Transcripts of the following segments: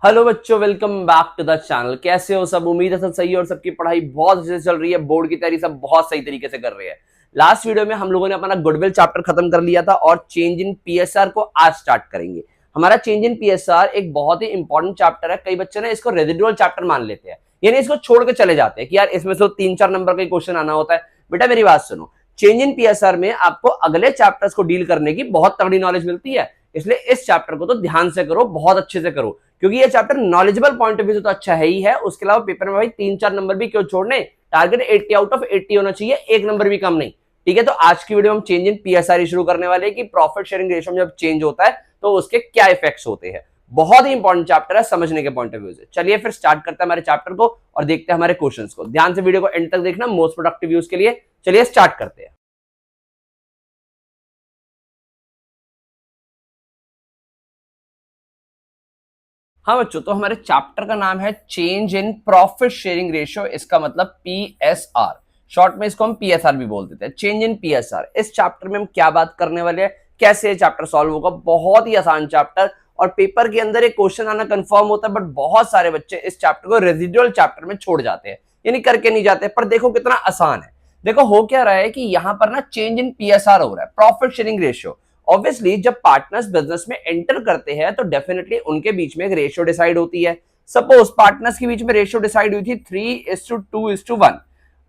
Hello बच्चों, welcome back to the channel. कैसे हो सब? उम्मीद है सब सही है और सबकी पढ़ाई बहुत अच्छे से चल रही है। बोर्ड की तैयारी सब बहुत सही तरीके से कर रहे हैं। लास्ट वीडियो में हम लोगों ने अपना गुडविल चैप्टर खत्म कर लिया था और चेंज इन पीएसआर को आज स्टार्ट करेंगे। हमारा चेंज इन पीएसआर एक बहुत ही इंपॉर्टेंट चैप्टर है। कई बच्चे ना इसको रेजिडुअल चैप्टर मान लेते हैं, यानी इसको छोड़ के चले जाते हैं कि यार इसमें से 3-4 नंबर का क्वेश्चन आना होता है। बेटा मेरी बात सुनो, चेंज इन पीएसआर में आपको अगले चैप्टर्स को डील करने की बहुत तगड़ी नॉलेज मिलती है, इसलिए इस चैप्टर को तो ध्यान से करो, बहुत अच्छे से करो, क्योंकि ये chapter knowledgeable point of view से तो अच्छा है ही है। उसके अलावा पेपर में भाई 3-4 नंबर भी क्यों छोड़ने, टारगेट 80 आउट ऑफ 80 होना चाहिए, एक नंबर भी कम नहीं। ठीक है, तो आज की वीडियो हम चेंज इन पीएसआर शुरू करने वाले हैं कि प्रॉफिट शेयरिंग रेशियो जब चेंज होता है तो उसके क्या इफेक्ट्स होते हैं। बहुत ही इंपॉर्टेंट चैप्टर है समझने के पॉइंट ऑफ व्यू से। चलिए फिर स्टार्ट करते हैं हमारे चैप्टर को और देखते हैं हमारे क्वेश्चंस को। ध्यान से वीडियो को एंड तक देखना, मोस्ट प्रोडक्टिव यूज के लिए। चलिए स्टार्ट करते हैं। हाँ बच्चों, तो हमारे चैप्टर का नाम है change in profit sharing ratio, इसका मतलब पीएसआर, शॉर्ट में इसको हम पीएसआर भी बोल देते हैं। चेंज इन पीएसआर, इस चैप्टर में हम क्या बात करने वाले हैं, कैसे ये चैप्टर सॉल्व होगा। बहुत ही आसान चैप्टर और पेपर के अंदर एक क्वेश्चन आना कंफर्म होता है, बट बहुत सारे बच्चे इस चैप्टर को रेजिडुअल चैप्टर में छोड़ जाते हैं, यानी करके नहीं जाते। पर देखो कितना आसान है। देखो हो क्या रहा है कि यहां पर ना चेंज इन पीएसआर हो रहा है, प्रॉफिट शेयरिंग रेशियो। ऑब्वियसली जब पार्टनर्स बिजनेस में एंटर करते हैं तो डेफिनेटली उनके बीच में एक रेशियो डिसाइड होती है। सपोज पार्टनर्स के बीच में रेशियो डिसाइड हुई थी 3:2:1।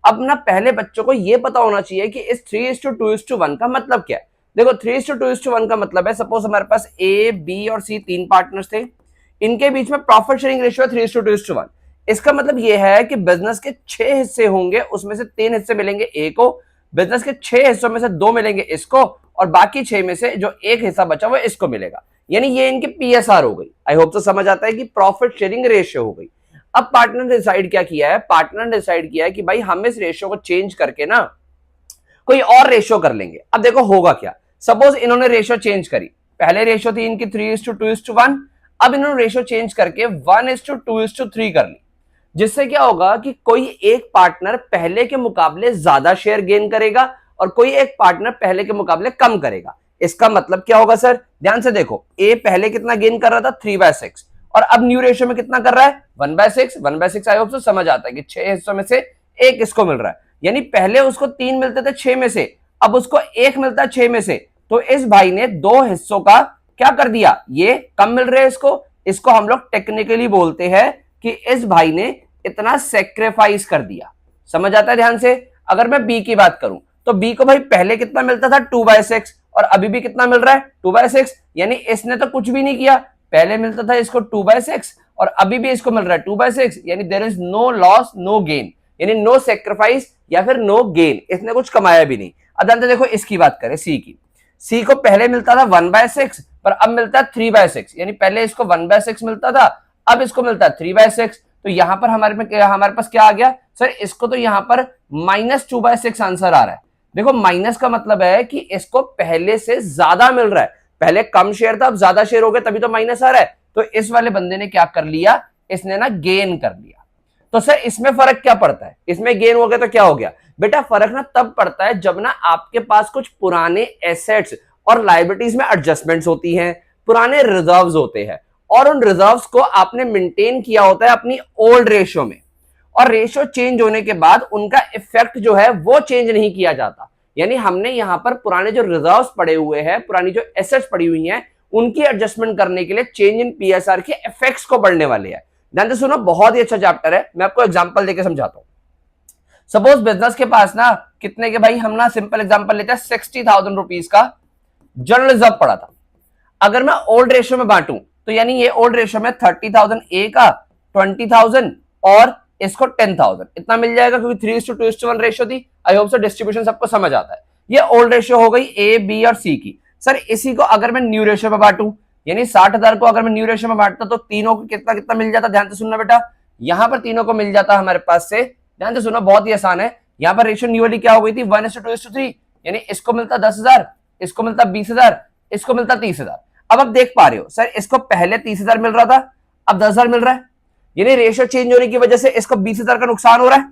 अब ना पहले बच्चों को यह पता होना चाहिए कि इस 3:2:1 का मतलब क्या है। देखो 3:2:1 का मतलब है, सपोज हमारे पास ए, बी और सी 3 पार्टनर्स थे, इनके बीच में प्रॉफिट शेयरिंग रेशियो 3:2:1। इसका मतलब यह है कि बिजनेस के 6 हिस्से होंगे, उसमें से 3 हिस्से मिलेंगे ए को, बिजनेस के 6 हिस्सों में से 2 मिलेंगे इसको, और बाकी 6 में से जो एक हिस्सा बचा वो इसको मिलेगा। यानी ये इनकी पीएसआर हो गई। आई होप तो समझ आता है कि प्रॉफिट शेयरिंग रेशियो हो गई। अब पार्टनर ने डिसाइड क्या किया है, पार्टनर ने डिसाइड किया है कि भाई हम इस रेशियो को चेंज करके ना कोई और रेशियो कर लेंगे। अब देखो होगा क्या, सपोज इन्होंने रेशियो चेंज करी, पहले रेशियो थी इनकी 3:2:1, अब इन्होंने रेशियो चेंज करके 1:2:3 कर ली, जिससे क्या होगा कि कोई एक पार्टनर पहले के मुकाबले ज्यादा शेयर गेन करेगा और कोई एक पार्टनर पहले के मुकाबले कम करेगा। इसका मतलब क्या होगा सर, ध्यान से देखो, ए पहले कितना गेन कर रहा था 3/6 और अब न्यू रेशियो में कितना कर रहा है 1/6। 1/6 आई होप तो समझ आता है कि 6 हिस्सों में से एक इसको मिल रहा है, यानी पहले उसको 3 मिलते थे 6 में से, अब उसको 1 मिलता है 6 में से। तो इस भाई ने 2 हिस्सों का क्या कर दिया, ये कम मिल रहे हैं इसको हम लोग टेक्निकली बोलते हैं कि इस भाई ने इतना सेक्रीफाइस कर दिया। समझ आता है ध्यान से। अगर मैं बी की बात करूं तो बी को भाई पहले कितना मिलता था 2/6 और अभी भी कितना मिल रहा है 2/6, यानी इसने तो कुछ भी नहीं किया, पहले मिलता था इसको 2/6 और अभी भी इसको मिल रहा है 2/6, यानी there is no loss no gain, यानी नो सेक्रीफाइस या फिर नो गेन, इसने कुछ कमाया भी नहीं। अब देखो इसकी बात करें सी की, सी को पहले मिलता था 1/6 पर अब मिलता है 3/6, यानी पहले इसको 1/6 मिलता था, अब इसको मिलता है 3/6। तो यहां पर हमारे पास क्या आ गया सर, इसको तो यहां पर -2/6 आंसर आ रहा है। देखो माइनस का मतलब है कि इसको पहले से ज्यादा मिल रहा है, पहले कम शेयर था अब ज्यादा शेयर हो गया, तभी तो माइनस आ रहा है। तो इस वाले बंदे ने क्या कर लिया, इसने ना गेन कर लिया। तो सर इसमें फर्क क्या पड़ता है, इसमें गेन हो गया तो क्या हो गया बेटा, फर्क ना तब पड़ता है जब ना आपके पास कुछ पुराने एसेट्स और लायबिलिटीज में एडजस्टमेंट्स होती हैं, पुराने रिजर्व्स होते हैं और उन रिजर्व्स को आपने मेंटेन किया होता है अपनी ओल्ड रेशियो में, और रेशियो चेंज होने के बाद उनका इफेक्ट जो है वो चेंज नहीं किया जाता। यानी हमने यहां पर पुराने जो रिजर्व्स पड़े हुए हैं, पुरानी जो एसेट्स पड़ी हुई हैं, उनकी एडजस्टमेंट करने के लिए चेंज इन पीएसआर के इफेक्ट्स को पढ़ने वाले हैं। ध्यान से सुनो, बहुत ही अच्छा चैप्टर है, मैं आपको एग्जांपल देकर समझाता हूं। सपोज बिजनेस के पास ना कितने के भाई, हम ना सिंपल एग्जांपल लेते हैं 60,000 रुपीज का जनरल रिजर्व पड़ा था। अगर मैं ओल्ड रेशियो में बांटूं तो यानी ये ओल्ड रेशियो में 30,000 ए का, 20,000 और इसको 10,000 इतना मिल जाएगा, क्योंकि 3:2:1 रेशियो थी। आई होप सो डिस्ट्रीब्यूशन सबको समझ आता है। ये ओल्ड रेशियो हो गई ए, बी और सी की। सर इसी को अगर मैं न्यू रेशियो में बांटूं, यानी 60,000 को अगर मैं न्यू रेशियो में बांटता तो तीनों को कितना कितना मिल जाता, ध्यान से सुनना बेटा, यहां पर तीनों को मिल जाता हमारे पास से, ध्यान से सुनो बहुत ही आसान है। यहां पर रेशियो न्यू वाली क्या हो गई थी 1:2:3, यानी इसको मिलता 10,000, इसको मिलता 20,000, इसको मिलता 30,000। अब आप देख पा रहे हो सर, इसको पहले 30,000 मिल रहा था, अब 10,000 मिल रहा है, यानी रेशियो चेंज होने की वजह से इसको 20,000 का नुकसान हो रहा है,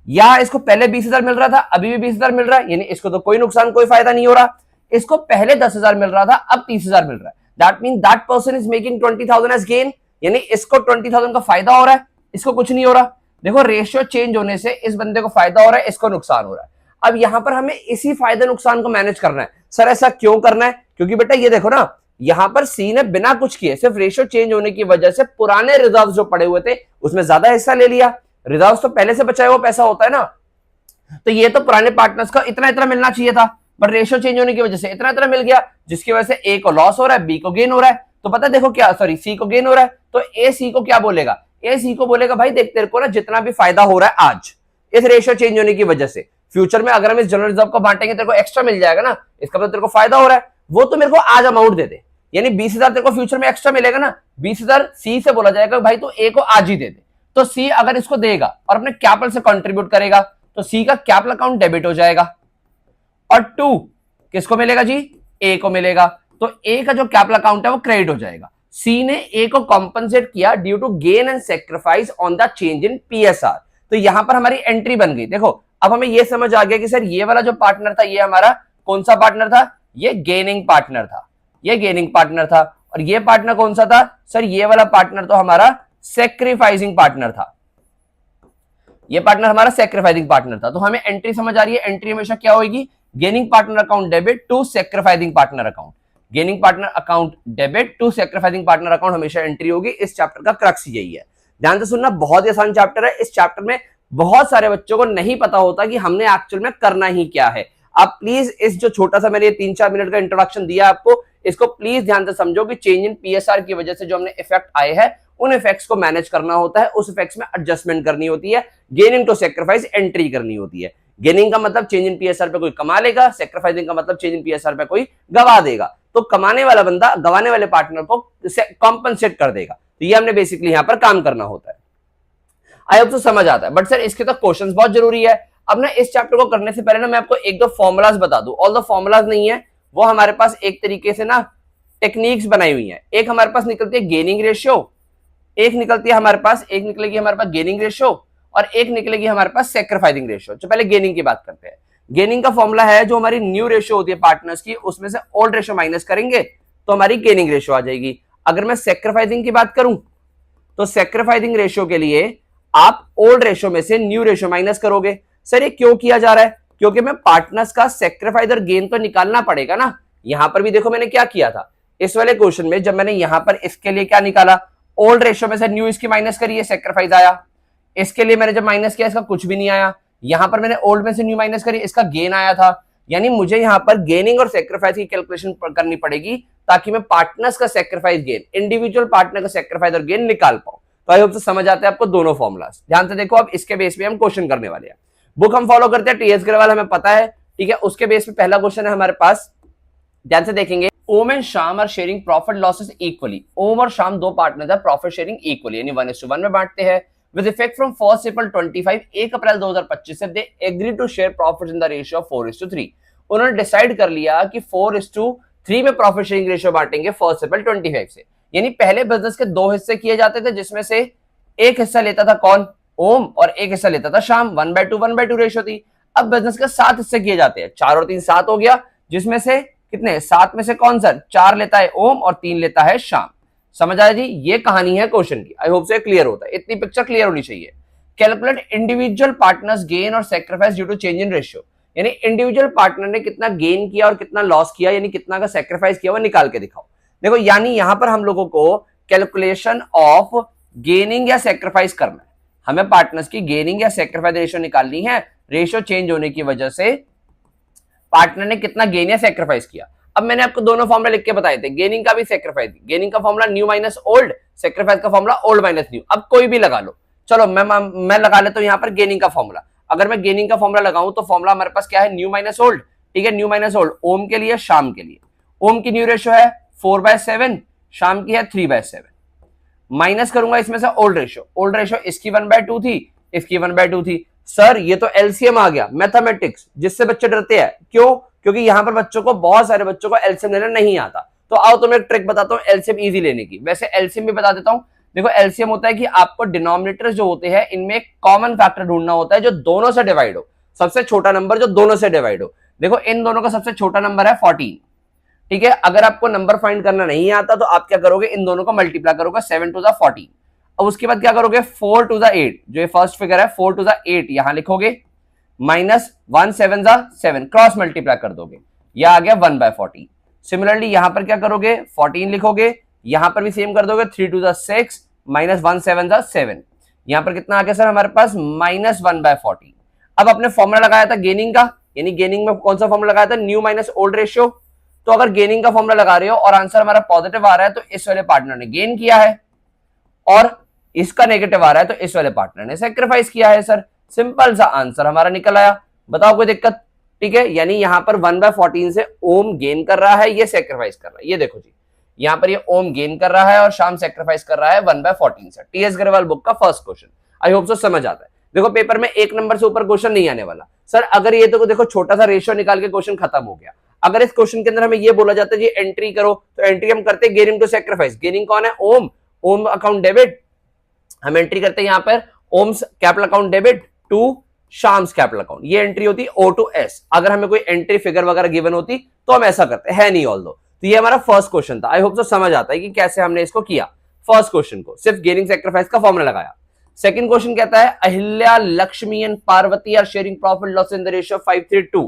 या इसको पहले 20,000 मिल रहा था अभी भी 20,000 मिल रहा है, यानी इसको तो कोई नुकसान कोई फायदा नहीं हो रहा। इसको पहले 10,000 मिल रहा था अब 30,000 मिल रहा है, that mean that person is making 20,000 as gain. यानी इसको 20,000 का फायदा हो रहा है, इसको कुछ नहीं हो रहा। देखो रेशियो चेंज होने से इस बंदे को फायदा हो रहा है, इसको नुकसान हो रहा है। अब यहां पर हमें इसी फायदे नुकसान को मैनेज करना है। सर ऐसा क्यों करना है? क्योंकि बेटा ये देखो ना, यहां पर सी ने बिना कुछ किए सिर्फ रेशियो चेंज होने की वजह से पुराने रिजर्व जो पड़े हुए थे उसमें ज्यादा हिस्सा ले लिया। रिजर्व तो पहले से बचाया हुआ पैसा होता है ना, तो ये तो पुराने पार्टनर्स का इतना इतना मिलना चाहिए था, बट रेशियो चेंज होने की वजह से इतना इतना मिल गया, जिसकी वजह से ए को लॉस हो रहा है, बी को गेन हो रहा है। तो पता है देखो क्या, सॉरी सी को गेन हो रहा है, तो ए सी को क्या बोलेगा? ए सी को बोलेगा भाई देख तेरे को ना जितना भी फायदा हो रहा है आज इस रेशियो चेंज होने की वजह से, फ्यूचर में अगर हम इस जनरल रिजर्व को बांटेंगे तेरे को एक्स्ट्रा मिल जाएगा ना, इसका मतलब तेरे को फायदा हो रहा है, वो तो मेरे को आज अमाउंट दे दे। यानी 20,000 तेरे को फ्यूचर में एक्स्ट्रा मिलेगा ना, 20,000 सी से बोला जाएगा भाई तो ए को आज ही दे दे। तो सी अगर इसको देगा और अपने कैपिटल से कंट्रीब्यूट करेगा तो सी का कैपिटल अकाउंट डेबिट हो जाएगा, और 2 किसको मिलेगा जी? ए को मिलेगा। तो ए का जो कैपिटल अकाउंट है वो क्रेडिट हो जाएगा। सी ने ए को कॉम्पनसेट किया due to gain and sacrifice on the change in PSR. तो यहां पर हमारी एंट्री बन गई। देखो अब हमें यह समझ आ गया कि सर ये वाला जो पार्टनर था ये हमारा कौन सा पार्टनर था? ये गेनिंग पार्टनर था, ये गेनिंग पार्टनर था। और ये पार्टनर कौन सा था? सर ये वाला पार्टनर तो हमारा सेक्रीफाइसिंग पार्टनर था, ये पार्टनर हमारा सेक्रीफाइसिंग पार्टनर था। तो हमें एंट्री समझ आ रही है, एंट्री हमेशा क्या होगी? Gaining partner account debit to sacrificing partner account, gaining partner account debit to sacrificing partner account हमेशा एंट्री होगी। इस चैप्टर का क्रक्स यही है। ध्यान से सुनना, बहुत ही आसान चैप्टर है। इस चैप्टर में बहुत सारे बच्चों को नहीं पता होता कि हमने एक्चुअल में करना ही क्या है। आप प्लीज इस जो छोटा सा मैंने 3-4 मिनट का इंट्रोडक्शन दिया आपको, इसको प्लीज ध्यान से समझो कि चेंज इन पीएसआर की वजह से जो हमने इफेक्ट आए हैं उन इफेक्ट्स को मैनेज करना होता है, उस इफेक्ट्स में एडजस्टमेंट करनी होती है, गेनिंग टू सेक्रीफाइस एंट्री करनी होती है। गेनिंग का मतलब चेंज इन पीएसआर पे कोई कमा लेगा, सेक्रीफाइसिंग का मतलब चेंज इन पीएसआर पे कोई गवा देगा। तो कमाने वाला बंदा गवाने वाले पार्टनर को कॉम्पनसेट कर देगा। तो ये हमने बेसिकली यहां पर काम करना होता है। आई होप तो समझ आता है। बट सर इसके तो क्वेश्चंस बहुत जरूरी है। अब ना इस चैप्टर को करने से पहले ना मैं आपको एक दो फॉर्मूलाज बता दूं। ऑल द फॉर्मूलाज नहीं है, वो हमारे पास एक तरीके से ना टेक्निक्स बनाई हुई है। एक हमारे पास निकलती है गेनिंग रेशियो, एक निकलती है हमारे पास, एक निकलेगी हमारे पास गेनिंग रेशियो, और एक निकलेगी हमारे पास सेक्रीफाइसिंग रेशियो। तो पहले गेनिंग की बात करते हैं। गेनिंग का फॉर्मूला है जो हमारी न्यू रेशियो होती है पार्टनर्स की, उसमें से ओल्ड रेशियो माइनस करेंगे तो हमारी गेनिंग रेशियो आ जाएगी। अगर मैं सेक्रीफाइसिंग की बात करूं तो सेक्रीफाइसिंग रेशियो के लिए आप ओल्ड रेशियो में से न्यू रेशियो माइनस करोगे। सर ये क्यों किया जा रहा है? क्योंकि मैं पार्टनर्स का सेक्रीफाइस और गेन तो निकालना पड़ेगा ना। यहां पर भी देखो मैंने क्या किया था, इस वाले क्वेश्चन में जब मैंने यहां पर इसके लिए क्या निकाला, ओल्ड रेशियो में से न्यू इसकी माइनस करी है, सेक्रीफाइस आया। इसके लिए मैंने जब माइनस किया इसका कुछ भी नहीं आया। यहां पर मैंने ओल्ड में से न्यू माइनस करी, इसका गेन आया था। यानी मुझे यहां पर गेनिंग और सेक्रीफाइस की कैलकुलेशन करनी पड़ेगी ताकि मैं पार्टनर्स का सेक्रीफाइस गेन, इंडिविजुअल पार्टनर का सेक्रीफाइस और गेन निकाल पाऊं। तो आई होप तो समझ आते हैं आपको दोनों फॉर्मुलास। ध्यान से देखो, अब इसके बेस पे हम क्वेश्चन करने वाले हैं। बुक हम फॉलो करते हैं टीएस ग्रेवाल, हमें पता है, ठीक है। उसके बेस पे पहला क्वेश्चन है हमारे पास, ध्यान से देखेंगे। Om and Sham are sharing profit losses equally. Om और शाम दो पार्टनर है, प्रॉफिट शेयरिंग इक्वली यानी 1:1 में बांटते हैं। With effect from 1 April 2025, 1 April 2025 से they agree to share profit in the ratio of 4:3। उन्होंने डिसाइड कर लिया कि 4:3 में प्रॉफिट शेयरिंग रेशियो बांटेंगे 1 अप्रैल 2025 से। यानी पहले बिजनेस के 2 हिस्से किए जाते थे, जिसमें से एक हिस्सा लेता था कौन? ओम, और एक हिस्सा लेता था शाम। 1/2 रेशियो थी। अब बिजनेस के 7 हिस्से किए जाते हैं, 4 और 3 7 हो गया, जिसमें से कितने? 7 में से कौन सा? 4 लेता है ओम और 3 लेता है शाम। समझ आया जी? ये कहानी है क्वेश्चन की। आई होप से क्लियर होता है, इतनी पिक्चर क्लियर होनी चाहिए। कैलकुलेट इंडिविजुअल पार्टनर्स गेन और sacrifice due to change in ratio. यानी इंडिविजुअल पार्टनर ने कितना गेन किया और कितना लॉस किया, यानी कितना का सेक्रीफाइस किया, वो निकाल के दिखाओ। देखो यानी यहां पर हम लोगों को कैलकुलेशन ऑफ गेनिंग या सेक्रीफाइस करना है। हमें पार्टनर्स की गेनिंग या सेक्रीफाइस रेशियो निकालनी है। रेशियो चेंज होने की वजह से पार्टनर ने कितना गेन या सेक्रीफाइस किया। अब मैंने आपको दोनों फॉर्मूला लिख के बताए थे, गेनिंग का भी सेक्रीफाइस। गेनिंग का formula new minus old, sacrifice का फॉर्मूला ओल्ड माइनस न्यू। अब कोई भी लगा लो, चलो मैं लगा लेता हूं यहां पर गेनिंग का फॉर्मूला। अगर मैं गेनिंग का फॉर्मूला लगाऊं तो फॉर्मूला हमारे पास क्या है? न्यू माइनस ओल्ड, ठीक है। न्यू माइनस ओल्ड ओम के लिए, शाम के लिए। ओम की न्यू रेशियो है 4/7, शाम की है 3/7। माइनस करूंगा इसमें से ओल्ड रेशियो। ओल्ड रेशियो इसकी 1/2 थी, इसकी 1/2 थी। सर ये तो एलसीएम आ गया, मैथमेटिक्स, जिससे बच्चे डरते हैं। क्यों? क्योंकि यहां पर बच्चों को, बहुत सारे बच्चों को एलसीएम लेना नहीं आता। तो आओ तुम्हें एक ट्रिक बताता हूं एलसीएम इजी लेने की। वैसे एलसीएम भी बता देता हूं। देखो एलसीएम होता है कि आपको डिनोमिनेटर जो होते हैं इनमें एक कॉमन फैक्टर ढूंढना होता है जो दोनों से डिवाइड हो, सबसे छोटा नंबर जो दोनों से डिवाइड हो। देखो इन दोनों का सबसे छोटा नंबर है 14, ठीक है, अगर आपको नंबर फाइंड करना नहीं आता तो आप क्या करोगे, इन दोनों को मल्टीप्लाई करोगे, 7 टू द 14। अब उसके बाद क्या करोगे, 4 टू द 8, जो ये फर्स्ट फिगर है 4 टू द 8 यहां लिखोगे, माइनस 1 7 7, क्रॉस मल्टीप्लाई कर दोगे, यह आ गया 1/40। सिमिलरली यहां पर क्या करोगे, 14 लिखोगे, यहां पर भी सेम कर दोगे, 3 टू द 6 माइनस 1 7 7, यहां पर कितना आ गया सर हमारे पास, माइनस 1/40। अब आपने फॉर्मूला लगाया था गेनिंग का, यानी गेनिंग में कौन सा फॉर्मूला लगाया था, न्यू माइनस ओल्ड रेशियो। तो अगर गेनिंग का फॉर्मूला लगा रहे हो और आंसर हमारा पॉजिटिव आ रहा है तो इस वाले पार्टनर ने गेन किया है, और इसका नेगेटिव आ रहा है तो इस वाले पार्टनर ने सेक्रीफाइस किया है सर। सिंपल सा आंसर हमारा निकल आया, बताओ कोई दिक्कत। ठीक है, यानी यहां पर 1/14 से ओम गेन कर रहा है, ये सेक्रीफाइस कर रहा है, ये देखो जी, यहां पर ये ओम गेन कर रहा है और शाम सेक्रीफाइस कर रहा है 1/14 से। टीएस ग्रेवाल बुक का first question, I hope so समझ आता है। देखो पेपर में एक नंबर से ऊपर क्वेश्चन नहीं आने वाला सर। अगर ये तो देखो छोटा सा रेशियो निकाल के क्वेश्चन खत्म हो गया। अगर इस क्वेश्चन के अंदर हमें ये बोला जाता है जी एंट्री करो, तो एंट्री हम करते हैं गेनिंग टू सेक्रीफाइस। गेनिंग कौन है, ओम, ओम अकाउंट डेबिट, हम एंट्री करते हैं यहां पर Om's capital account debit to Sham's capital account, ये एंट्री होती है O to S। अगर हमें कोई एंट्री फिगर वगैरह गिवन होती तो हम ऐसा करते हैं नहीं ऑल दो। तो ये हमारा फर्स्ट क्वेश्चन था, आई होप सो समझ आता है कि कैसे हमने इसको किया। फर्स्ट क्वेश्चन को सिर्फ गेनिंग सेक्रीफाइस का फॉर्मूला लगाया। सेकंड क्वेश्चन कहता है Ahilya, Lakshmi and Parvati are sharing profit loss in the ratio 5:3:2।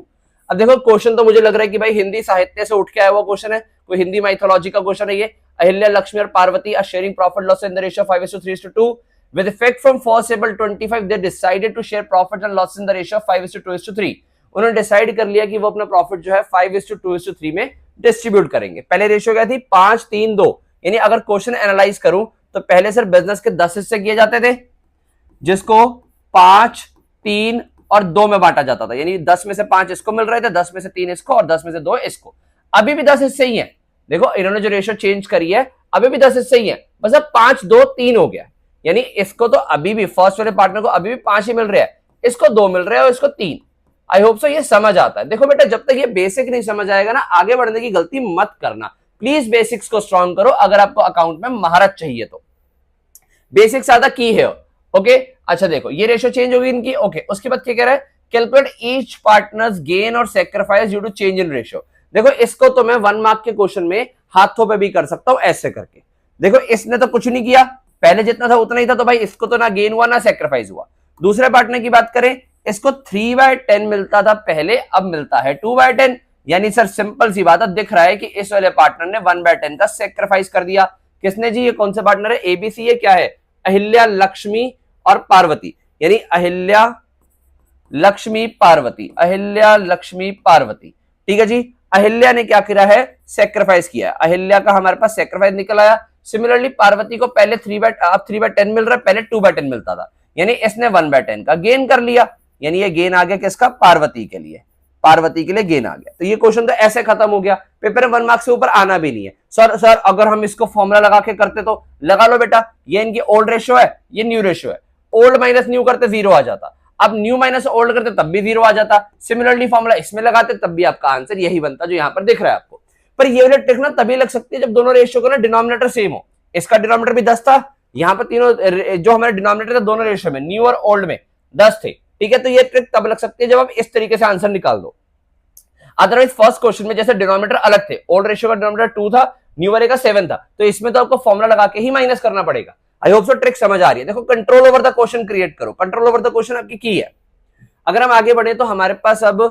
अब देखो क्वेश्चन तो मुझे लग रहा है कि भाई हिंदी साहित्य से उठ के आया हुआ क्वेश्चन है, कोई हिंदी माइथोलॉजी का क्वेश्चन है ये। अहिल्या, लक्ष्मी और Parvati are sharing profit loss in the ratio 5:3:2 with effect from 1st April 25 they decided to share profit and loss in the ratio of 5:2:3। उन्होंने डिसाइड कर लिया कि वो अपना प्रॉफिट जो है 5:2:3 में डिस्ट्रीब्यूट करेंगे। पहले रेशियो क्या थी, 5:3:2, यानी अगर क्वेश्चन एनालाइज करूं तो पहले सर बिजनेस के 10 हिस्से किए जाते थे, जिसको 5, 3 और 2 में बांटा जाता था, यानी 10 में से 5 इसको मिल रहे थे, 10 में से 3 इसको और 10 में से 2 इसको। अभी भी 10 हिस्से ही है, देखो इन्होंने जो रेशियो चेंज करी है अभी भी 10 हिस्से ही है, बस अब 5, 2, 3 हो गया, यानी इसको तो अभी भी फर्स्ट वाले पार्टनर को अभी भी 5 ही मिल रहे हैं, इसको 2 मिल रहे हैं और इसको 3। आई होप सो ये समझ आता है। देखो बेटा जब तक ये बेसिक नहीं समझ आएगा ना, आगे बढ़ने की गलती मत करना, प्लीज बेसिक्स को स्ट्रॉन्ग करो अगर आपको अकाउंट में महारत चाहिए तो। बेसिक्स ज्यादा की है, ओके। अच्छा देखो ये रेशियो चेंज होगी इनकी, ओके। उसके बाद क्या कह रहा है, कैलकुलेट ईच पार्टनर्स गेन और sacrifice due to change in ratio. देखो इसको तो मैं 1 मार्क के क्वेश्चन में हाथों पे भी कर सकता हूं ऐसे करके। देखो इसने तो कुछ नहीं किया, पहले जितना था उतना ही था, तो भाई इसको तो ना गेन हुआ ना सेक्रीफाइस हुआ। दूसरे पार्टनर की बात करें, इसको 3/10 मिलता था पहले, अब मिलता है 2/10, यानी सर सिंपल सी बात है, दिख रहा है कि इस वाले पार्टनर ने 1/10 का सेक्रीफाइस कर दिया। किसने जी, ये कौन से पार्टनर है, एबीसी, ये क्या है, अहिल्या, लक्ष्मी और पार्वती, यानी अहिल्या, लक्ष्मी, पार्वती, अहिल्या, लक्ष्मी, पार्वती। ठीक है जी, अहिल्या ने क्या किया है, सेक्रीफाइस किया है, अहिल्या का हमारे पास सेक्रीफाइस निकल आया। सिमिलरली पार्वती को पहले 3/10 मिल रहा है, पहले 2/10 मिलता था, यानी इसने 1/10 का गेन कर लिया, यानी ये गेन आ गया किसका, पार्वती के लिए, पार्वती के लिए गेन आ गया। तो ये क्वेश्चन तो ऐसे खत्म हो गया, पेपर में 1 मार्क्स से ऊपर आना भी नहीं है। सर अगर हम इसको फॉर्मूला लगा के करते तो, लगा लो बेटा, ये इनकी ओल्ड रेशियो है, ये न्यू रेशियो है, ओल्ड माइनस न्यू करते 0 आ जाता, अब न्यू माइनस ओल्ड करते तब भी 0 आ जाता। सिमिलरली फॉर्मूला इसमें लगाते तब भी आपका आंसर यही बनता जो यहां पर दिख रहा है आपको। पर ये वाली ट्रिक ना तभी लग सकती है जब दोनों रेशियो का ना डिनोमिनेटर सेम हो। इसका डिनोमिनेटर भी 10 था, यहां पर तीनों जो हमारे डिनोमिनेटर था दोनों रेशियो में, न्यू और ओल्ड में 10 थे। ठीक है, तो ये ट्रिक तब लग सकती है जब आप इस तरीके से आंसर निकाल दो। अदरवाइज फर्स्ट क्वेश्चन में जैसे डिनोमिनेटर अलग थे, ओल्ड रेशियो का डिनोमिनेटर 2 था, न्यू वाले का 7 था, तो इसमें तो आपको फॉर्मूला लगा के ही माइनस करना पड़ेगा। आई होप सो ट्रिक समझ आ रही है। देखो control over the question create करो, कंट्रोल ओवर द क्वेश्चन आपकी की है। अगर हम आगे बढ़े तो हमारे पास अब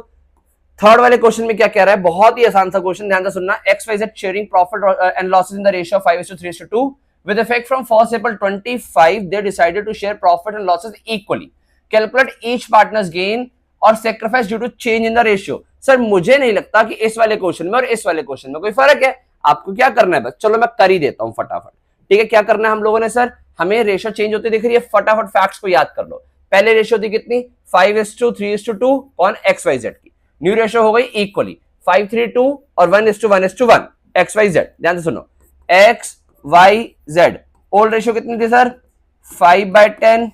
थर्ड वाले क्वेश्चन में क्या कह रहा है, बहुत ही आसान सा क्वेश्चन, ध्यान से सुनना। XYZ sharing profit and losses in the ratio 5:3:2 with effect from 1st April 25 they decided to share profit and losses equally. Calculate each partner's gain और sacrifice due to change in the ratio। Sir मुझे नहीं लगता कि इस वाले question में और इस वाले क्वेश्चन में कोई फर्क है। आपको क्या करना है, बस चलो मैं कर ही देता हूं फटाफट। ठीक है, क्या करना है हम लोगों ने, सर हमें रेशियो चेंज होती दिख रही है, फटाफट फैक्ट्स को याद कर लो। पहले रेशियो थी कितनी, 5:3:2 ऑन XYZ की, न्यू रेशियो हो गई इक्वली 5:3:2 और 1:1:1 XYZ। ध्यान से सुनो, XYZ ओल्ड रेशियो कितनी थी सर, 5/10,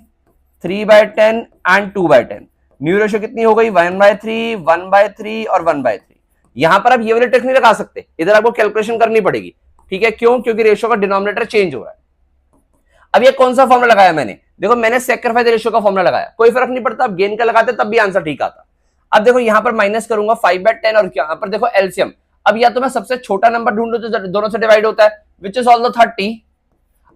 3/10 एंड 2/10। न्यू रेशियो कितनी हो गई, 1/3, 1/3 और 1/3। यहां पर आप ये वाली ट्रिक नहीं लगा सकते, इधर आपको कैलकुलेशन करनी पड़ेगी। ठीक है, क्यों, क्योंकि रेशियो का डिनोमिनेटर चेंज हो रहा है। अब ये कौन सा फॉर्मूला लगाया मैंने, देखो मैंने सेक्रीफाइस रेशियो का फॉर्मूला लगाया, कोई फर्क नहीं पड़ता, आप गेन का लगाते तब भी आंसर ठीक आता। अब देखो यहां पर माइनस करूंगा 5/10 और यहां पर देखो एलसीएम, अब या तो मैं सबसे छोटा नंबर ढूंढूं जो दोनों से डिवाइड होता है, विच इज ऑल्सो 30।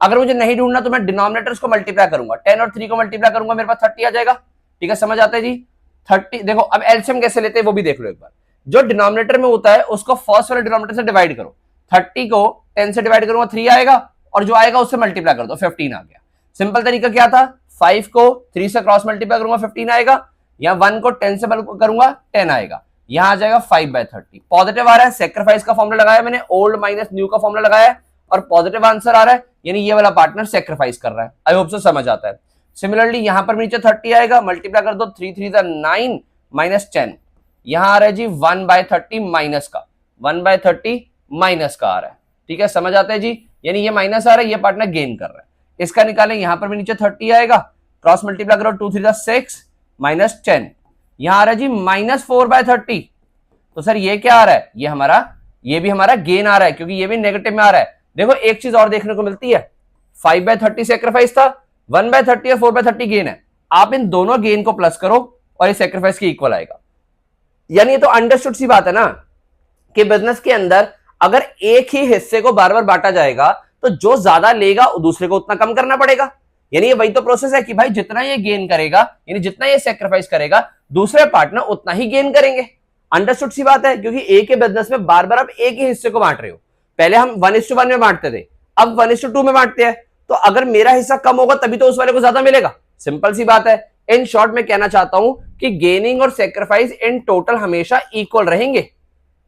अगर मुझे नहीं ढूंढना तो मैं डिनोमिनेटर्स को मल्टीप्लाई करूंगा, 10 और 3 को मल्टीप्लाई करूंगा, मेरे पास 30 आ जाएगा। ठीक है, समझ आता है जी। 30 देखो, अब एलसीएम कैसे लेते हैं वो भी देख लो एक बार। जो डिनोमिनेटर में होता है उसको फर्स्ट वाले डिनोमिनेटर से डिवाइड करो। 30 को 10 से डिवाइड करूंगा 3 आएगा, और जो आएगा उससे मल्टीप्लाई कर दो, 15 आ गया। सिंपल तरीका क्या था, 5 को 3 से क्रॉस मल्टीप्लाई करूंगा 15 आएगा, या 1 को 10 से करूंगा 10 आएगा, यहां आ जाएगा 5/30। पॉजिटिव आ रहा है, सेक्रीफाइस का फॉर्मूला लगाया मैंने, ओल्ड माइनस न्यू का फॉर्मूला लगाया है, और पॉजिटिव आंसर आ रहा है, यानी ये वाला पार्टनर सेक्रीफाइस कर रहा है। आई होप सो समझ आता है। सिमिलरली यहां पर नीचे 30 आएगा, मल्टीप्लाई कर दो, 3 3 9 माइनस 10, यहां आ रहा है जी 1/30 माइनस का, 1/30 माइनस का आ रहा है। ठीक है, समझ आता है जी, यानी ये माइनस आ रहा है, ये पार्टनर गेन कर रहा है। इसका निकालें, यहां पर भी नीचे 30 आएगा, क्रॉस मल्टीप्लाई करो, 2 3 6 माइनस 10, यहां आ रहा है जी -4/30। तो सर ये क्या आ रहा है, ये भी हमारा गेन आ रहा है, क्योंकि ये भी नेगेटिव में आ रहा है। देखो एक चीज और देखने को मिलती है, 5/30 सेक्रीफाइस था, 1/30 और 4/30 गेन है। आप इन दोनों गेन को प्लस करो और ये सेक्रीफाइस के इक्वल आएगा। यानी ये तो अंडरस्टूड सी बात है ना, कि बिजनेस के अंदर अगर एक ही हिस्से को बार बार बांटा जाएगा तो जो ज्यादा लेगा दूसरे को उतना कम करना पड़ेगा। यानी ये वही तो प्रोसेस है कि भाई जितना ये गेन करेगा, यानी जितना ये सेक्रीफाइस करेगा, दूसरे पार्टनर उतना ही गेन करेंगे। अंडरस्टूड सी बात है, क्योंकि एक ही बिजनेस में बार बार आप एक ही हिस्से को बांट रहे हो। पहले हम 1:1 में बांटते थे, अब 1:2 में बांटते हैं, तो अगर मेरा हिस्सा कम होगा तभी तो उस वाले को ज्यादा मिलेगा। सिंपल सी बात है। इन शॉर्ट में कहना चाहता हूं कि गेनिंग और सेक्रीफाइस इन टोटल हमेशा इक्वल रहेंगे।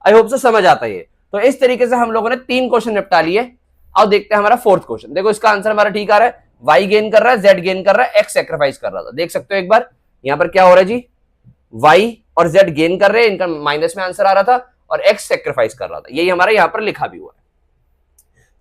आई होप से समझ आता है ये। तो इस तरीके से हम लोगों ने 3 क्वेश्चन निपटा लिए। अब देखते हैं हमारा 4th क्वेश्चन। देखो इसका आंसर हमारा ठीक आ रहा है, y गेन कर रहा है, z गेन कर रहा है, x सेक्रीफाइस कर रहा था। देख सकते हो एक बार यहां पर क्या हो रहा है जी, y और z गेन कर रहे हैं, इनका माइनस में आंसर आ रहा था, और x सेक्रीफाइस कर रहा था। यही हमारा यहां पर लिखा भी हुआ है।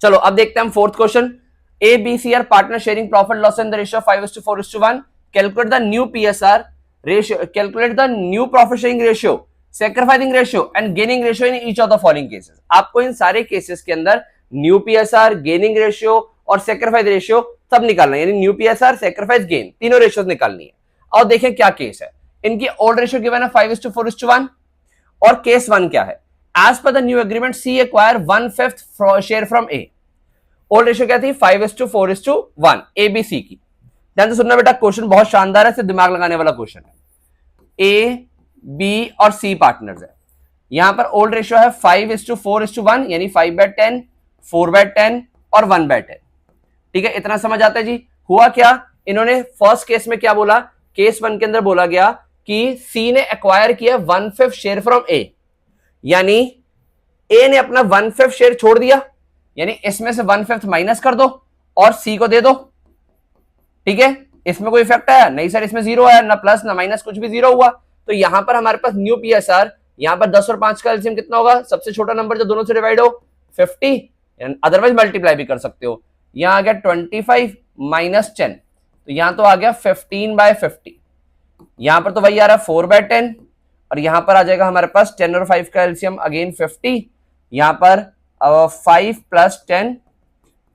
चलो अब देखते हैं हम 4th question. A, B, C are partner sharing profit loss in the ratio of 5:4:1. Calculate the new PSR ratio. Calculate the new profit sharing ratio, sacrificing ratio and gaining ratio in each of the following cases. आपको इन सारे cases के अंदर new PSR, gaining ratio और sacrifice ratio सब निकालना है, यानी new PSR, sacrifice, gain, तीनों रेशियोज निकालनी है। और देखें क्या केस है। इनकी ओल्ड रेशियो गिवन है 5:4:1, और केस 1 क्या है, as per the new agreement C acquire 1/5 share from A। Old ratio क्या थी, 5:4:1 ABC की। ध्यान से सुनना बेटा, क्वेश्चन बहुत शानदार है, सिर्फ दिमाग लगाने वाला क्वेश्चन है। A, B और C पार्टनर्स है। यहां पर ओल्ड रेशियो है 5:4:1, यानी 5/10, 4/10 और 1/10। ठीक है, इतना समझ आता है जी। हुआ क्या, इन्होंने फर्स्ट केस में क्या बोला, केस 1 के अंदर बोला गया कि C ने एक्वायर किया 1/5 शेयर फ्रॉम A, यानी A ने अपना 1/5 शेयर छोड़ दिया, यानी इसमें से 1/5 माइनस कर दो और C को दे दो। ठीक है, इसमें कोई इफेक्ट आया नहीं सर, इसमें 0 आया, ना प्लस ना माइनस, कुछ भी 0 हुआ। तो यहां पर हमारे पास न्यू PSR, यहां पर 10 और 5 का एलसीएम कितना होगा, सबसे छोटा नंबर जो दोनों से डिवाइड हो 50, अदरवाइज मल्टीप्लाई भी कर सकते हो। यहां आ गया 25 माइनस 10, तो यहां तो आ गया 15/50। यहां पर तो वही आ रहा है 4/10, और यहां पर आ जाएगा हमारे पास 10 और 5 का एलसीएम अगेन 50, यहां पर 5 + 10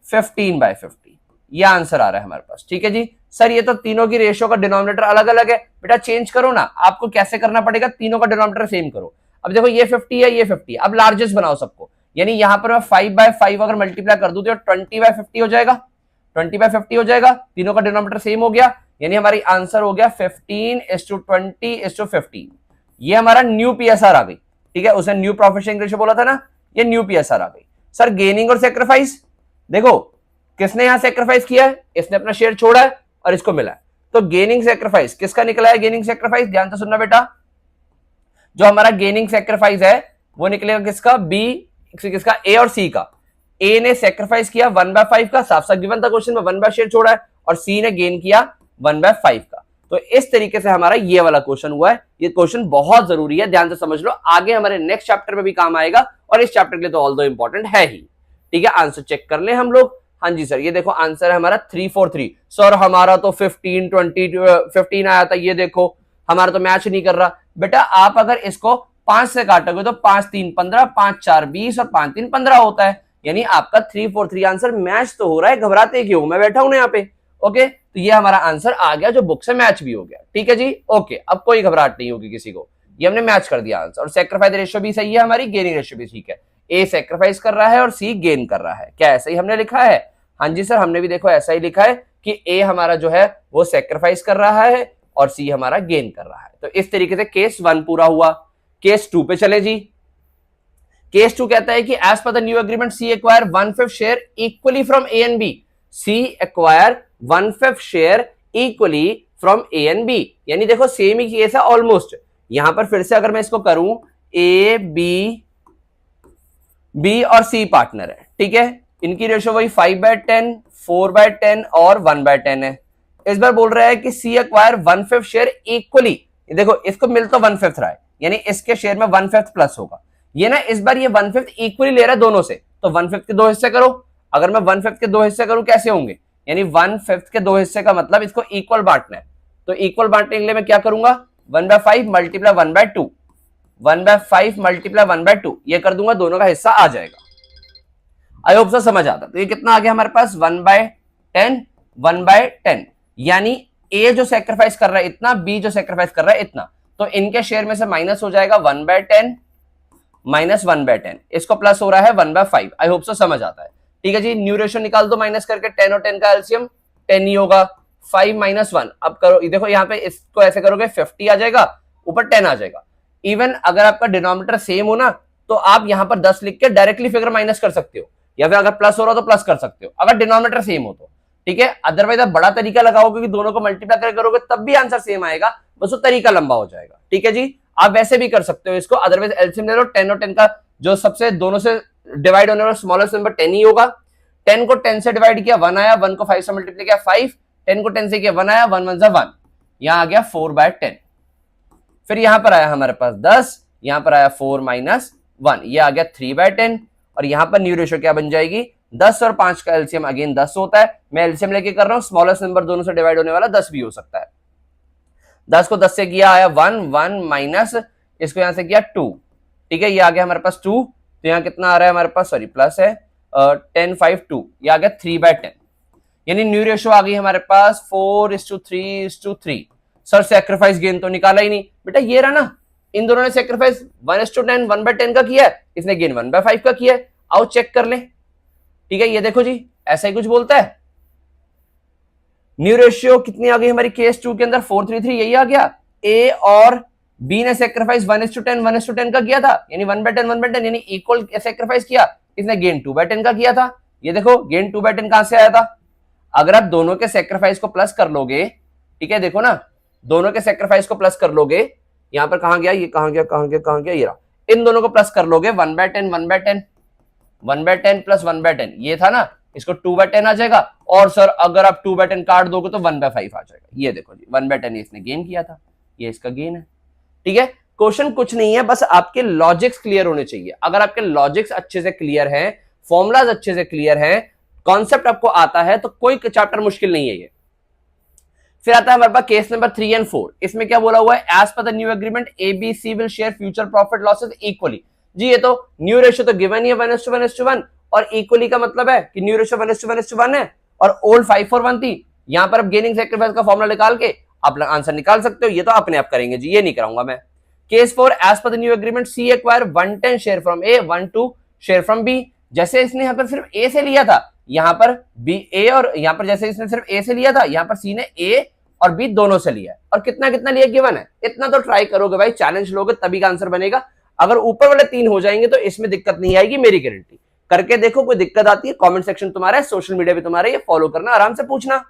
15/50। ये आंसर आ रहा है हमारे पास। ठीक है जी। सर ये तो तीनों की रेशियो का डिनोमिनेटर अलग अलग है, बेटा चेंज करो ना। आपको कैसे करना पड़ेगा, तीनों का डिनोमिनेटर सेम करो। अब देखो ये 50 है, ये 50, अब लार्जेस्ट बनाओ सबको, यानी यहां पर मैं 5/5 अगर मल्टीप्लाई कर दूं तो 20/50 हो जाएगा, 20/50 हो जाएगा। तीनों का डिनोमिनेटर सेम हो गया, यानी हमारी आंसर हो गया 15:20:15। ये हमारा न्यू PSR आ गई। ठीक है, उसने न्यू प्रॉफिट शेयरिंग रेशियो बोला था ना, ये न्यू PSR आ गई। सर गेनिंग और सेक्रीफाइस, देखो किसने यहां सेक्रीफाइस किया है, इसने अपना शेयर छोड़ा है और इसको मिला है। तो गेनिंग सेक्रीफाइस किसका निकला है, गेनिंग सेक्रीफाइस, ध्यान से सुनना बेटा, जो हमारा गेनिंग सेक्रीफाइस है वो निकलेगा किसका, बी, किसका, ए और सी का। ए ने सेक्रीफाइस किया 1/5 का, साफ साफ गिवन था क्वेश्चन में, 1/5 शेयर छोड़ा है, और सी ने गेन किया 1/5 का। तो इस तरीके से हमारा ये वाला क्वेश्चन हुआ है। ये क्वेश्चन बहुत जरूरी है, ध्यान से समझ लो, आगे हमारे नेक्स्ट चैप्टर में भी काम आएगा, और इस चैप्टर के लिए तो ऑल दो इंपॉर्टेंट है ही। ठीक है, आंसर चेक कर ले हम लोग। हाँ जी सर, ये देखो आंसर है हमारा 343। सर हमारा तो 15 20 15 आया था, ये देखो हमारा तो मैच नहीं कर रहा। बेटा आप अगर इसको 5 से काटोगे तो 5 3 15, 5 4 20 और 5 3 15 होता है, यानी आपका 343 आंसर मैच तो हो रहा है। घबराते क्यों, मैं बैठा हूं ना यहाँ पे। ओके, तो ये हमारा आंसर आ गया जो बुक से मैच भी हो गया। ठीक है जी, ओके, अब कोई घबराहट नहीं होगी किसी को। ये हमने मैच कर दिया आंसर। और सेक्रीफाइस रेशियो भी सही है हमारी, गेनिंग रेशियो भी ठीक है। ए सेक्रीफाइस कर रहा है और सी गेन कर रहा है। क्या ऐसा ही हमने लिखा है? हाँ जी सर, हमने भी देखो ऐसा ही लिखा है कि ए हमारा जो है वो सेक्रीफाइस कर रहा है और सी हमारा गेन कर रहा है। तो इस तरीके से केस 1 पूरा हुआ। केस 2 पे चले जी। केस 2 कहता है कि as per the new agreement C acquire 1/5 share equally from A and B. C acquire 1/5 share equally from A and B. यानी देखो सेम ही केस है ऑलमोस्ट। यहां पर फिर से अगर मैं इसको करूं, ए बी और सी पार्टनर है, ठीक है। इनकी रेशियो वही 5/10, 4/10 और 1/10 है। इस बार बोल रहा है कि सी एक्वायर 1/5 शेयर इक्वली। देखो इसको मिल तो 1/5 रहा है, यानी इसके शेयर में 1/5 प्लस होगा। ये ना इस बार ये 1/5 इक्वली ले रहा है दोनों से, तो 1/5 के 2 हिस्से करो। अगर मैं 1/5 के 2 हिस्से करूं कैसे होंगे? यानी 1/5 के 2 हिस्से का मतलब इसको इक्वल बांटना है। तो इक्वल बांटने के लिए मैं क्या करूंगा? 1/5 मल्टीप्लाई 1/2, 1/5 मल्टीप्लाई 1/2 ये कर दूंगा, दोनों का हिस्सा आ जाएगा। आई होप सो समझ आता। तो ये कितना आ गया हमारे पास? 1/10, 1/10। यानी ए जो सेक्रीफाइस कर रहा है इतना, बी जो सेक्रीफाइस कर रहा है इतना। तो इनके शेयर में से माइनस हो जाएगा 1/10 माइनस 1/10। इसको प्लस हो रहा है 1/5। आई होप सो समझ आता है। ठीक है जी, न्यू रेशियो निकाल दो माइनस करके। 10 और 10 का एलसीएम 10 ही होगा। 5 - 1। अब करो, देखो यहाँ पे इसको ऐसे करोगे 50 आ जाएगा, ऊपर 10 आ जाएगा। इवन अगर आपका डिनोमिनेटर सेम हो ना, तो आप यहाँ पर 10 लिख के डायरेक्टली फिगर माइनस कर सकते हो, या फिर अगर प्लस हो रहा हो तो प्लस कर सकते हो अगर डिनोमिनेटर सेम हो तो, ठीक है। अदरवाइज आप बड़ा तरीका लगाओगे कि दोनों को मल्टीप्लाई करोगे तब भी आंसर सेम आएगा, बस वो तरीका लंबा हो जाएगा। ठीक है जी, आप वैसे भी कर सकते हो इसको। अदरवाइज एलसीएम ले लो। 10 और 10 का जो सबसे दोनों से डिवाइड होने वाला स्मॉलेस्ट नंबर 10 ही होगा। 10 को 10 से डिवाइड किया 1 आया, 1 को 5 से मल्टीप्लाई किया 5, 10 को 10 से किया 1 आया, 1 1 जा 1, यहां आ गया 4/10। फिर यहां पर आया हमारे पास 10, यहां पर आया 4 - 1, ये आ गया 3/10। और यहां पर न्यू रेशियो क्या बन जाएगी? 10 और 5 का एलसीएम अगेन 10 होता है। मैं एलसीएम लेके कर रहा हूं, स्मॉलेस्ट नंबर दोनों से डिवाइड होने वाला 10 भी हो सकता है। 10 को 10 से किया आया 1, 1 माइनस इसको यहां से किया 2, ठीक है। ये आ गया हमारे पास 2, तो यहां कितना आ रहा है हमारे पास? सॉरी प्लस है 10 5 2, ये आ गया 3/10। यानी न्यू रेशियो आ गई हमारे पास 4:3:3। सर सेक्रीफाइस गेन तो निकाला ही नहीं बेटा, ये रहा ना, इन दोनों ने सेक्रीफाइस 1:10 1/10 का किया है, इसने गेन 1/5 का किया है। आओ चेक कर ले, ठीक है। ये देखो जी, ऐसा ही कुछ बोलता है। न्यू रेशियो कितनी आ गई हमारी केस 2 के अंदर? 4:3:3, यही आ गया। ए और बी ने सेक्रीफाइस 1:10 1:10 का किया था, यानी 1/10 1/10, यानी इक्वल सेक्रीफाइस किया। इसने गेन 2/10 का किया था। ये देखो गेन 2/10 कहां से आया था? अगर आप दोनों के सेक्रीफाइस को प्लस कर लोगे, ठीक है, देखो ना, दोनों के सेक्रीफाइस को प्लस कर लोगे, यहां पर कहां गया ये, कहां गया ये रहा। इन दोनों को प्लस कर लोगे 1/10 1/10, 1/10 प्लस 1/10 ये था ना, इसको 2/10 आ जाएगा। और सर अगर आप 2/10 काट दोगे तो 1/5 आ जाएगा। ये देखो जी, 1/10 इसने गेन किया था, ये इसका गेन है। ठीक है, क्वेश्चन कुछ नहीं है, बस आपके लॉजिक्स क्लियर होने चाहिए। अगर आपके लॉजिक्स अच्छे से क्लियर हैं, फॉर्मुलाज अच्छे से क्लियर हैं, कॉन्सेप्ट आपको आता है, तो कोई चैप्टर मुश्किल नहीं है ये। फिर आता है हमारे पास केस नंबर 3 और 4। इसमें क्या बोला हुआ है? As per the new agreement A B C will share future profit losses equally. जी ये तो न्यू रेशियो तो गिवन ही है 1:1:1, और इक्वली का मतलब है कि न्यू रेशियो 1:1:1 है और ओल्ड 5:4:1 थी। यहां पर अब गेनिंग सेक्रीफाइस का फॉर्मूला निकाल के आप आंसर निकाल सकते हो। ये तो अपने आप करेंगे जी, ये नहीं कराऊंगा मैं। Case 4, as per the new agreement C acquire 110 share from A, 12 share from B. जैसे इसने यहां पर सिर्फ ए से लिया था, यहां पर बी ए, और यहां पर जैसे इसने सिर्फ ए से लिया था, यहां पर सी ने ए और बी दोनों से लिया है। और कितना कितना लिया गिवन है, इतना तो ट्राई करोगे भाई, चैलेंज लोगे तभी का आंसर बनेगा। अगर ऊपर वाले 3 हो जाएंगे तो इसमें दिक्कत नहीं आएगी, मेरी गारंटी। करके देखो, कोई दिक्कत आती है कमेंट सेक्शन तुम्हारा है, सोशल मीडिया भी तुम्हारा, ये फॉलो करना, आराम से पूछना।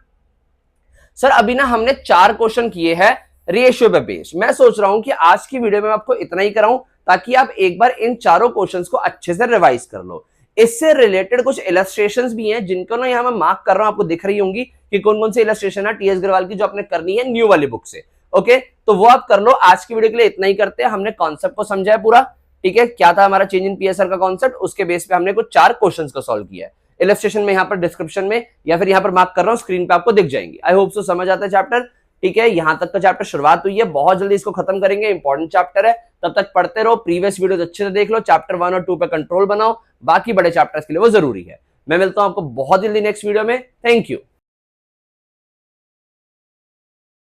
सर अभी ना हमने 4 क्वेश्चन किए हैं रेशियो पे बेस्ड। मैं सोच रहा हूं कि आज की वीडियो में आपको इतना ही कराऊं, ताकि आप एक बार इन चारों क्वेश्चंस को अच्छे से रिवाइज कर लो। इससे रिलेटेड कुछ इलस्ट्रेशंस भी हैं, जिनको ना यहां मैं मार्क कर रहा हूं, आपको दिख रही होंगी कि कौन कौन सी इलस्ट्रेशन है टीएस अग्रवाल की, जो आपने करनी है न्यू वाली बुक से। ओके, तो वो आप कर लो। आज की वीडियो के लिए इतना ही करते हैं। हमने कॉन्सेप्ट को समझा है पूरा, ठीक है, क्या था हमारा चेंज इन पीएसआर का कॉन्सेप्ट, उसके बेस पे हमने कुछ 4 क्वेश्चंस को सॉल्व किया है। इलस्ट्रेशन में यहाँ पर डिस्क्रिप्शन में या फिर यहाँ पर मार्क कर रहा हूँ, स्क्रीन पे आपको दिख जाएंगे। आई होप सो समझ आता है चैप्टर, ठीक है। यहाँ तक का चैप्टर शुरुआत हुई है, बहुत जल्दी इसको खत्म करेंगे, इंपॉर्टेंट चैप्टर है। तब तक पढ़ते रहो, प्रीवियस वीडियोस अच्छे से देख लो, चैप्टर 1 और 2 पे कंट्रोल बनाओ, बाकी बड़े चैप्टर्स के लिए वो जरूरी है। मैं मिलता हूं आपको बहुत जल्दी नेक्स्ट वीडियो में। Thank you.